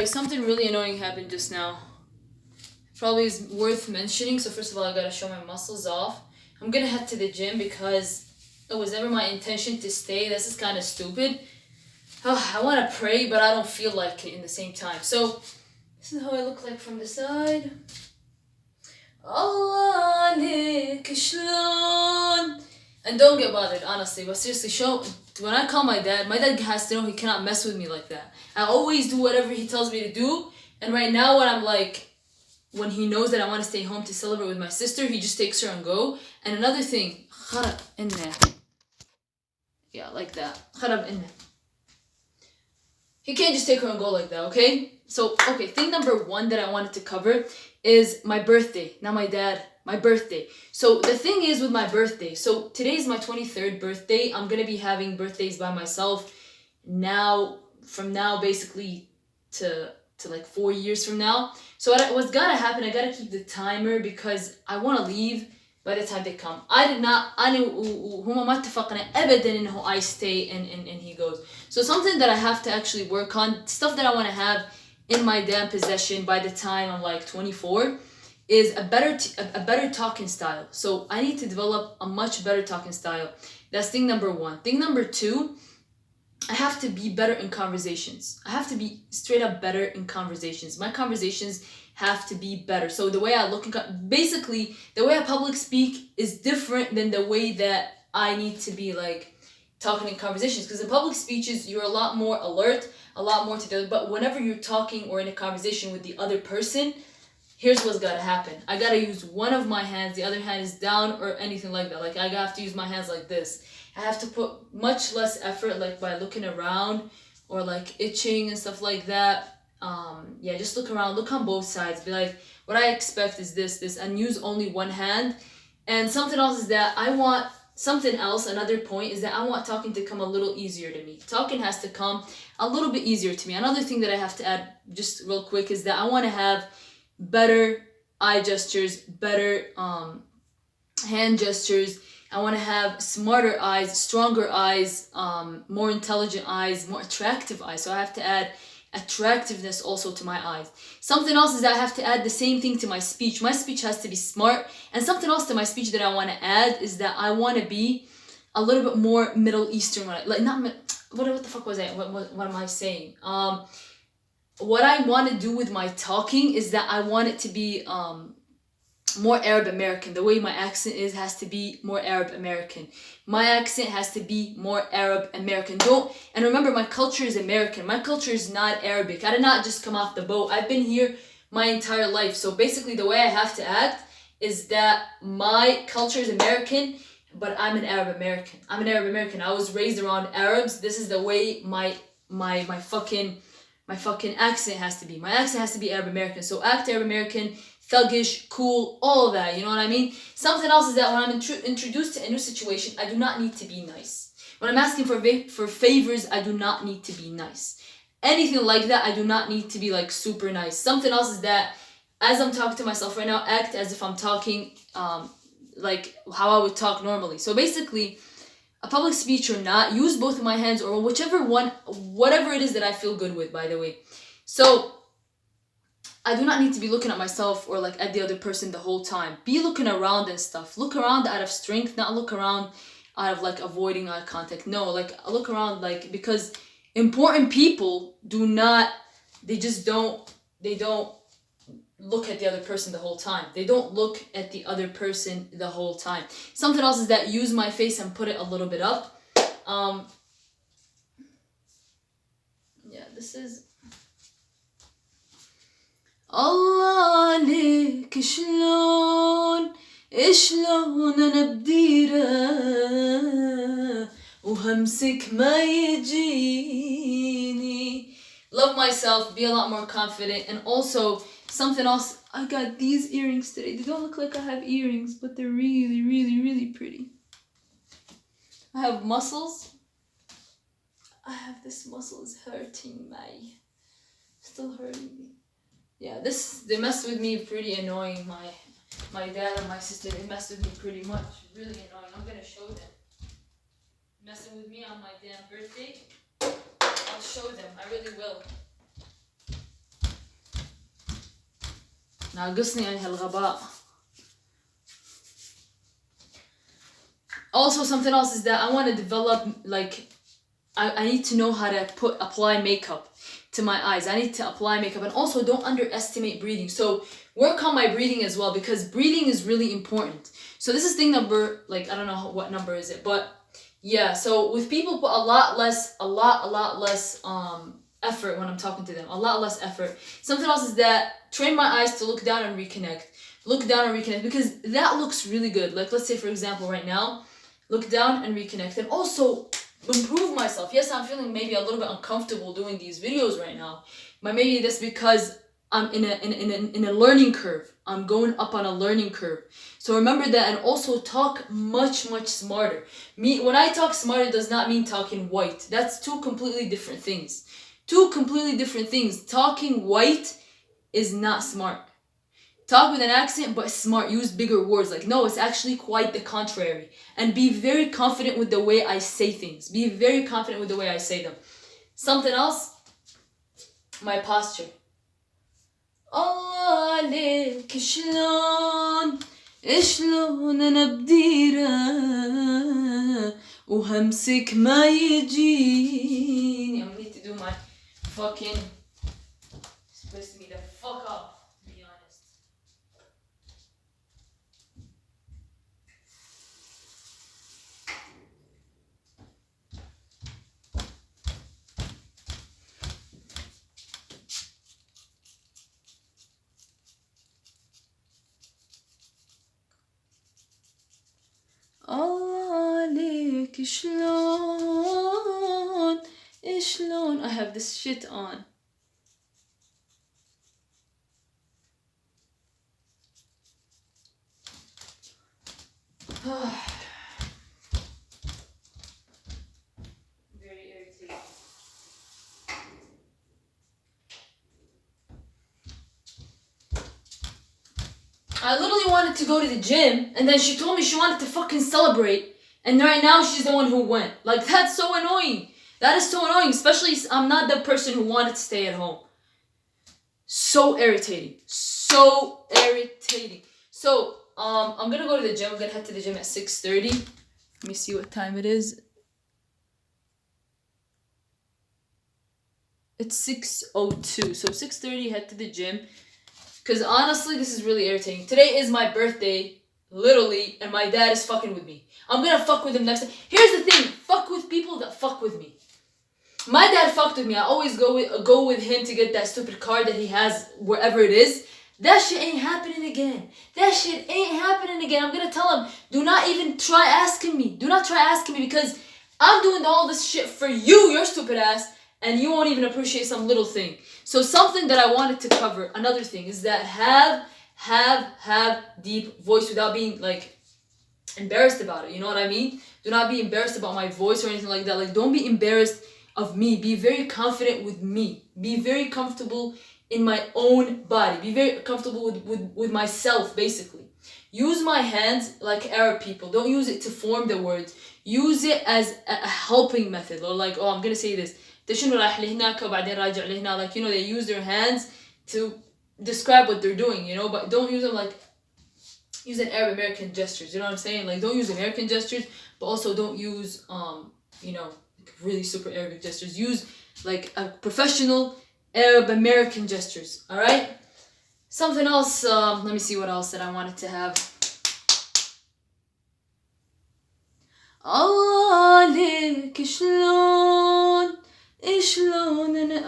guys, something really annoying happened just now. Probably is worth mentioning. So first of all, I gotta show my muscles off. I'm gonna head to the gym because it was never my intention to stay. This is kind of stupid. I want to pray, but I don't feel like it in the same time. So this is how I look like from the side. Allah عليك شلون. And don't get bothered, honestly. But seriously, when I call my dad has to know he cannot mess with me like that. I always do whatever he tells me to do. And right now, when he knows that I want to stay home to celebrate with my sister, he just takes her and go. And another thing, خرب إنه. Yeah, like that. خرب إنه. He can't just take her and go like that, okay? So, okay, thing number one that I wanted to cover is my birthday. Not my dad, my birthday. So the thing is with my birthday, so today's my 23rd birthday. I'm gonna be having birthdays by myself from now basically to like 4 years from now. So what's gotta happen, I gotta keep the timer because I wanna leave by the time they come. هما ما اتفقنا ابدا انه I stay and he goes. So something that I have to actually work on, stuff that I want to have in my damn possession by the time I'm like 24, is a better talking style. So I need to develop a much better talking style. That's thing number one. Thing number two, I have to be better in conversations. I have to be straight up better in conversations. My conversations have to be better. So the way I look basically the way I public speak is different than the way that I need to be like talking in conversations, because in public speeches you're a lot more alert, a lot more to do. But whenever you're talking or in a conversation with the other person, here's what's gotta happen. I gotta use one of my hands, the other hand is down or anything like that. Like I have to use my hands like this. I have to put much less effort, like by looking around or like itching and stuff like that. Just look around, look on both sides, be like, what I expect is this, and use only one hand. And something else is that another point is that I want talking to come a little easier to me. Talking has to come a little bit easier to me. Another thing that I have to add just real quick is that I want to have better eye gestures, better hand gestures. I want to have smarter eyes, stronger eyes, more intelligent eyes, more attractive eyes. So I have to add attractiveness also to my eyes. Something else is that I have to add the same thing to my speech. My speech has to be smart. And something else to my speech that I want to add is that I want to be a little bit more Middle Eastern. What the fuck was that? What am I saying? What I want to do with my talking is that I want it to be more Arab American. The way my accent has to be more Arab American. My accent has to be more Arab American. And remember, my culture is American. My culture is not Arabic. I did not just come off the boat. I've been here my entire life. So basically the way I have to act is that my culture is American, but I'm an Arab American. I'm an Arab American. I was raised around Arabs. This is the way my fucking accent has to be. My accent has to be Arab American. So act Arab American, thuggish, cool, all of that, you know what I mean? Something else is that when I'm introduced to a new situation, I do not need to be nice. When I'm asking for favors, I do not need to be nice. Anything like that, I do not need to be like super nice. Something else is that as I'm talking to myself right now, act as if I'm talking like how I would talk normally. So basically, a public speech or not, use both of my hands or whatever it is that I feel good with, by the way. So I do not need to be looking at myself or like at the other person the whole time. Be looking around and stuff. Look around out of strength, not look around out of like avoiding eye contact. No, like look around like, because important people they don't look at the other person the whole time. They don't look at the other person the whole time. Something else is that use my face and put it a little bit up. This is الله عليك شلون انا بديره وهمسك ما يجيني. Love myself, be a lot more confident. And also something else, I got these earrings today. They don't look like I have earrings, but they're really, really, really pretty. I have muscles. This muscle is hurting me. Still hurting me. Yeah, they mess with me pretty annoying. My dad and my sister, they mess with me pretty much. Really annoying. I'm gonna show them. Messing with me on my damn birthday. I'll show them. I really will. ناقصني يعني هالغباء. Also, something else is that I want to develop, like, I need to know how to apply makeup to my eyes. I need to apply makeup, and also don't underestimate breathing. So work on my breathing as well, because breathing is really important. So this is thing number, like, I don't know what number is it, but yeah. So with people, put a lot less effort when I'm talking to them. A lot less effort. Something else is that train my eyes to look down and reconnect. Look down and reconnect, because that looks really good. Like, let's say for example right now, look down and reconnect, and also improve myself. Yes, I'm feeling maybe a little bit uncomfortable doing these videos right now, but maybe that's because I'm in a learning curve. I'm going up on a learning curve. So remember that, and also talk much smarter. When I talk smarter, does not mean talking white. That's two completely different things. Two completely different things. Talking white is not smart. Talk with an accent, but smart. Use bigger words. Like, no, it's actually quite the contrary. And be very confident with the way I say things. Be very confident with the way I say them. Something else, my posture. الله عليك شلون أنا بديره وهمسك ما يجيني. I need to do my fucking... It's pissing me the fuck off. عليك شلون I have this shit on. Very irritating. I literally wanted to go to the gym, and then she told me she wanted to fucking celebrate, and right now she's the one who went. Like, that's so annoying. That is so annoying, especially I'm not the person who wanted to stay at home. So irritating. So irritating. So, I'm gonna go to the gym. I'm gonna head to the gym at 6:30. Let me see what time it is. It's 6:02. So 6:30, head to the gym. Because honestly, this is really irritating. Today is my birthday, literally, and my dad is fucking with me. I'm gonna fuck with him next time. Here's the thing, fuck with people that fuck with me. My dad fucked with me. I always go with him to get that stupid card that he has wherever it is. That shit ain't happening again. That shit ain't happening again. I'm gonna tell him, do not even try asking me. Do not try asking me, because I'm doing all this shit for you, your stupid ass, and you won't even appreciate some little thing. So something that I wanted to cover, another thing, is that have deep voice without being, like, embarrassed about it. You know what I mean? Do not be embarrassed about my voice or anything like that. Like, don't be embarrassed of me. Be very confident with me. Be very comfortable in my own body. Be very comfortable with myself, basically. Use my hands like Arab people. Don't use it to form the words. Use it as a helping method. Or like, oh, I'm gonna say this. Like, you know, they use their hands to describe what they're doing, you know, but don't use them like using Arab American gestures, you know what I'm saying? Like, don't use American gestures, but also don't use you know, really super Arabic gestures. Use like a professional Arab American gestures. All right. Something else. Let me see what else that I wanted to have. عليك شلون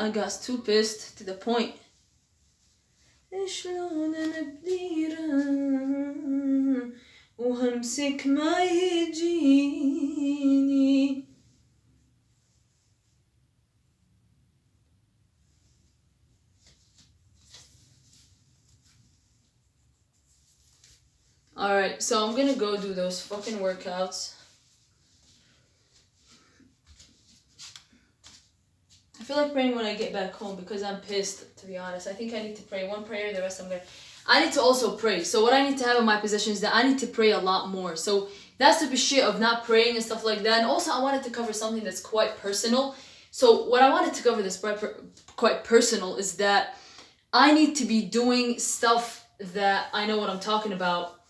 I got too pissed to the point. شلون أنا بديره وهمسك ما يجيني. Alright, so I'm gonna go do those fucking workouts. I feel like praying when I get back home because I'm pissed, to be honest. I think I need to pray one prayer, the rest I'm gonna... I need to also pray. So what I need to have in my possession is that I need to pray a lot more. So that's the shit of not praying and stuff like that. And also I wanted to cover something that's quite personal. So what I wanted to cover that's quite personal is that I need to be doing stuff that I know what I'm talking about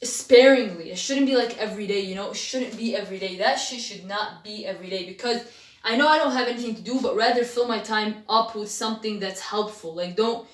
sparingly. It shouldn't be like every day, you know? It shouldn't be every day. That shit should not be every day, because I know I don't have anything to do, but rather fill my time up with something that's helpful. Like, don't